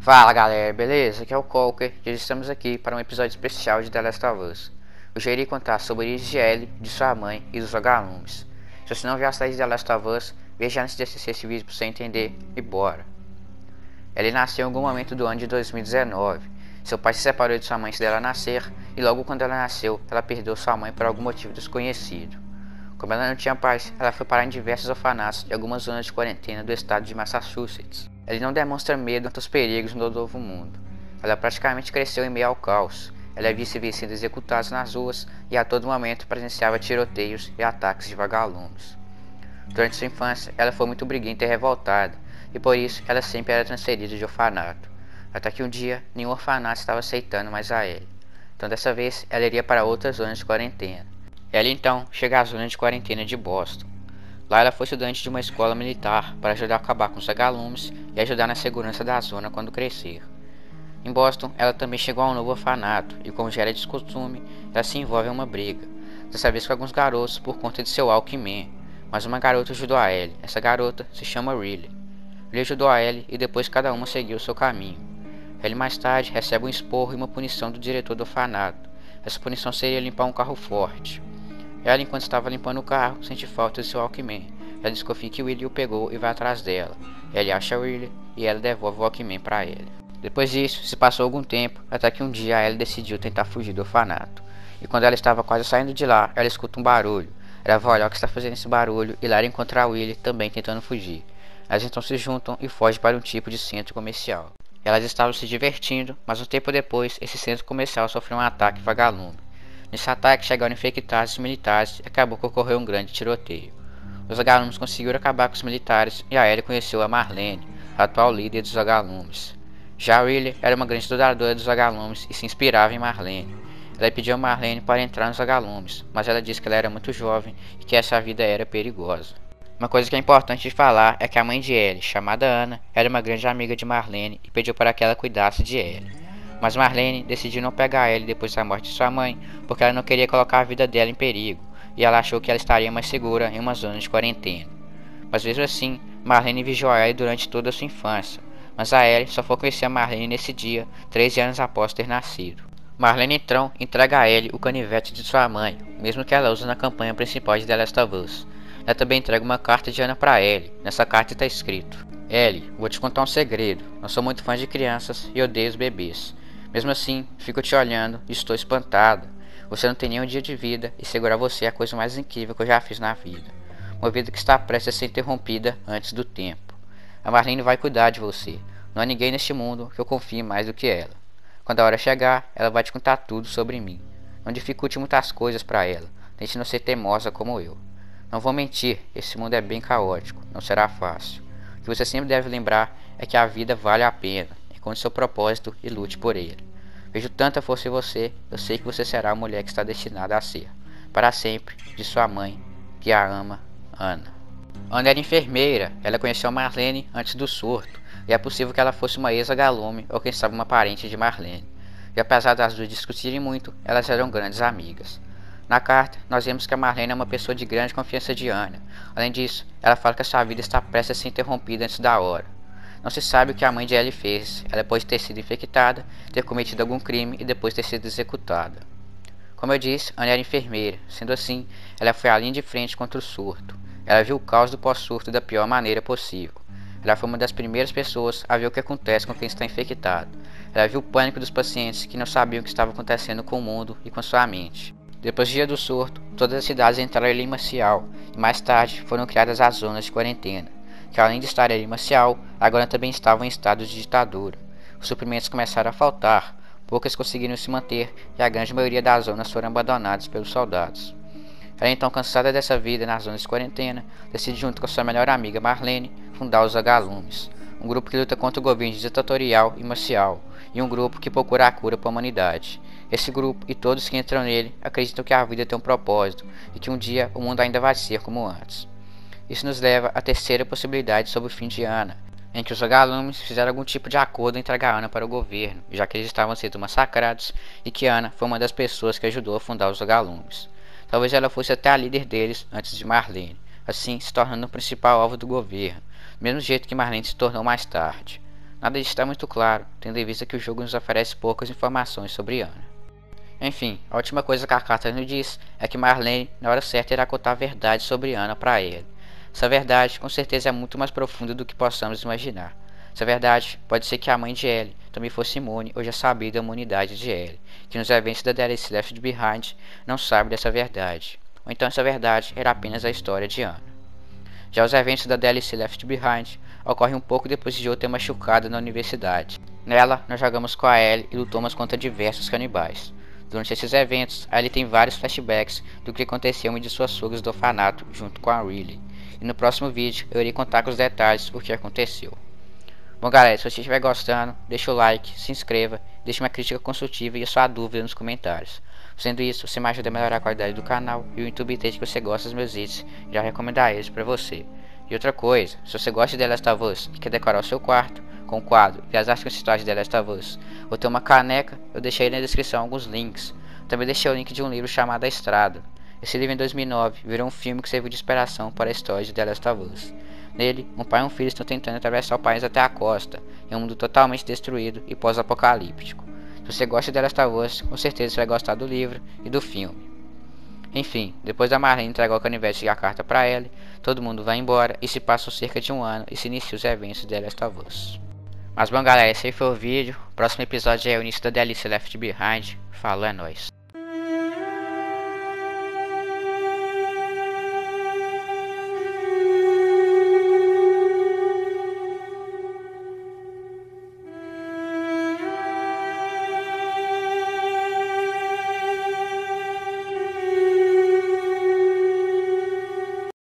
Fala galera, beleza? Aqui é o Colker e hoje estamos aqui para um episódio especial de The Last of Us. Hoje eu irei contar sobre a origem de Ellie, de sua mãe e dos vagalumes. Se você não viu a série de The Last of Us, veja antes de assistir esse vídeo para você entender e bora. Ellie nasceu em algum momento do ano de 2019. Seu pai se separou de sua mãe antes dela nascer e logo quando ela nasceu, ela perdeu sua mãe por algum motivo desconhecido. Como ela não tinha pais, ela foi parar em diversos orfanatos e algumas zonas de quarentena do estado de Massachusetts. Ela não demonstra medo ante os perigos no novo mundo. Ela praticamente cresceu em meio ao caos. Ela via civis sendo executados nas ruas e a todo momento presenciava tiroteios e ataques de vagalumes. Durante sua infância, ela foi muito briguenta e revoltada, e por isso ela sempre era transferida de orfanato. Até que um dia, nenhum orfanato estava aceitando mais a Ellie. Então dessa vez, ela iria para outras zonas de quarentena. Ela então chega à zona de quarentena de Boston. Lá ela foi estudante de uma escola militar para ajudar a acabar com os vagalumes e ajudar na segurança da zona quando crescer. Em Boston, ela também chegou a um novo orfanato e, como já era de costume, ela se envolve em uma briga, dessa vez com alguns garotos por conta de seu Walkman, mas uma garota ajudou a Ellie. Essa garota se chama Riley. Riley ajudou a Ellie e depois cada uma seguiu seu caminho. Ellie mais tarde recebe um esporro e uma punição do diretor do orfanato. Essa punição seria limpar um carro forte. Ela, enquanto estava limpando o carro, sente falta de seu Walkman. Ela desconfia que Willie o pegou e vai atrás dela. Ellie acha Willie e ela devolve o Walkman para ele. Depois disso, se passou algum tempo, até que um dia Ellie decidiu tentar fugir do orfanato. E quando ela estava quase saindo de lá, ela escuta um barulho. Ela vai olhar o que está fazendo esse barulho e lá ela encontra Willie também tentando fugir. Elas então se juntam e fogem para um tipo de centro comercial. Elas estavam se divertindo, mas um tempo depois, esse centro comercial sofreu um ataque vagalume. Nesse ataque chegaram infectados militares e acabou que ocorreu um grande tiroteio. Os vagalumes conseguiram acabar com os militares e a Ellie conheceu a Marlene, a atual líder dos vagalumes. Já Riley era uma grande estudadora dos vagalumes e se inspirava em Marlene. Ela pediu a Marlene para entrar nos vagalumes, mas ela disse que ela era muito jovem e que essa vida era perigosa. Uma coisa que é importante de falar é que a mãe de Ellie, chamada Anna, era uma grande amiga de Marlene e pediu para que ela cuidasse de Ellie. Mas Marlene decidiu não pegar Ellie depois da morte de sua mãe, porque ela não queria colocar a vida dela em perigo, e ela achou que ela estaria mais segura em uma zona de quarentena. Mas mesmo assim, Marlene vigiou a Ellie durante toda a sua infância, mas a Ellie só foi conhecer a Marlene nesse dia, 13 anos após ter nascido. Marlene então entrega a Ellie o canivete de sua mãe, mesmo que ela use na campanha principal de The Last of Us. Ela também entrega uma carta de Anna para Ellie. Nessa carta está escrito: Ellie, vou te contar um segredo. Não sou muito fã de crianças e odeio os bebês. Mesmo assim, fico te olhando e estou espantada. Você não tem nenhum dia de vida e segurar você é a coisa mais incrível que eu já fiz na vida. Uma vida que está prestes a ser interrompida antes do tempo. A Marlene vai cuidar de você. Não há ninguém neste mundo que eu confie mais do que ela. Quando a hora chegar, ela vai te contar tudo sobre mim. Não dificulte muitas coisas para ela. Tente não ser teimosa como eu. Não vou mentir, esse mundo é bem caótico. Não será fácil. O que você sempre deve lembrar é que a vida vale a pena. Encontre seu propósito e lute por ele. Vejo tanta força em você, eu sei que você será a mulher que está destinada a ser. Para sempre, de sua mãe, que a ama, Anna. Anna era enfermeira, ela conheceu Marlene antes do surto, e é possível que ela fosse uma ex-vagalume ou quem sabe uma parente de Marlene. E apesar das duas discutirem muito, elas eram grandes amigas. Na carta, nós vemos que a Marlene é uma pessoa de grande confiança de Anna. Além disso, ela fala que a sua vida está prestes a ser interrompida antes da hora. Não se sabe o que a mãe de Ellie fez. Ela pode ter sido infectada, ter cometido algum crime e depois ter sido executada. Como eu disse, Anna era enfermeira. Sendo assim, ela foi à linha de frente contra o surto. Ela viu o caos do pós-surto da pior maneira possível. Ela foi uma das primeiras pessoas a ver o que acontece com quem está infectado. Ela viu o pânico dos pacientes que não sabiam o que estava acontecendo com o mundo e com sua mente. Depois do dia do surto, todas as cidades entraram em lei marcial e mais tarde foram criadas as zonas de quarentena, que além de estar em lei marcial, agora também estavam em estado de ditadura. Os suprimentos começaram a faltar, poucas conseguiram se manter e a grande maioria das zonas foram abandonadas pelos soldados. Ela então, cansada dessa vida nas zonas de quarentena, decide junto com sua melhor amiga Marlene fundar os Vagalumes, um grupo que luta contra o governo ditatorial e marcial, e um grupo que procura a cura para a humanidade. Esse grupo e todos que entram nele acreditam que a vida tem um propósito e que um dia o mundo ainda vai ser como antes. Isso nos leva à terceira possibilidade sobre o fim de Anna, em que os vagalumes fizeram algum tipo de acordo em entregar Anna para o governo, já que eles estavam sendo massacrados e que Anna foi uma das pessoas que ajudou a fundar os vagalumes. Talvez ela fosse até a líder deles antes de Marlene, assim se tornando o principal alvo do governo, do mesmo jeito que Marlene se tornou mais tarde. Nada disso está muito claro, tendo em vista que o jogo nos oferece poucas informações sobre Anna. Enfim, a última coisa que a carta nos diz é que Marlene, na hora certa, irá contar a verdade sobre Anna para ele. Essa verdade, com certeza, é muito mais profunda do que possamos imaginar. Essa verdade pode ser que a mãe de Ellie também fosse imune ou já sabia da imunidade de Ellie, que nos eventos da DLC Left Behind não sabe dessa verdade. Ou então essa verdade era apenas a história de Anna. Já os eventos da DLC Left Behind ocorrem um pouco depois de Joe ter machucado na universidade. Nela, nós jogamos com a Ellie e lutamos contra diversos canibais. Durante esses eventos, a Ellie tem vários flashbacks do que aconteceu em de suas fugas do orfanato junto com a Riley. E no próximo vídeo eu irei contar com os detalhes o que aconteceu. Bom galera, se você estiver gostando, deixa o like, se inscreva, deixe uma crítica construtiva e a sua dúvida nos comentários. Sendo isso, você me ajuda a melhorar a qualidade do canal e o YouTube entende que você gosta dos meus vídeos e já recomendar eles para você. E outra coisa, se você gosta de The Last of Us e quer decorar o seu quarto com o quadro e as artes conceituais de The Last of Us, ou ter uma caneca, eu deixei na descrição alguns links. Também deixei o link de um livro chamado A Estrada. Esse livro em 2009 virou um filme que serviu de inspiração para a história de The Last of Us. Nele, um pai e um filho estão tentando atravessar o país até a costa, em um mundo totalmente destruído e pós-apocalíptico. Se você gosta de The Last of Us, com certeza você vai gostar do livro e do filme. Enfim, depois da Marlene entregar o canivete e a carta para Ellie, todo mundo vai embora e se passam cerca de um ano e se iniciam os eventos de The Last of Us. Mas bom galera, esse aí foi o vídeo. O próximo episódio é o início da DLC Left Behind. Falou, é nóis.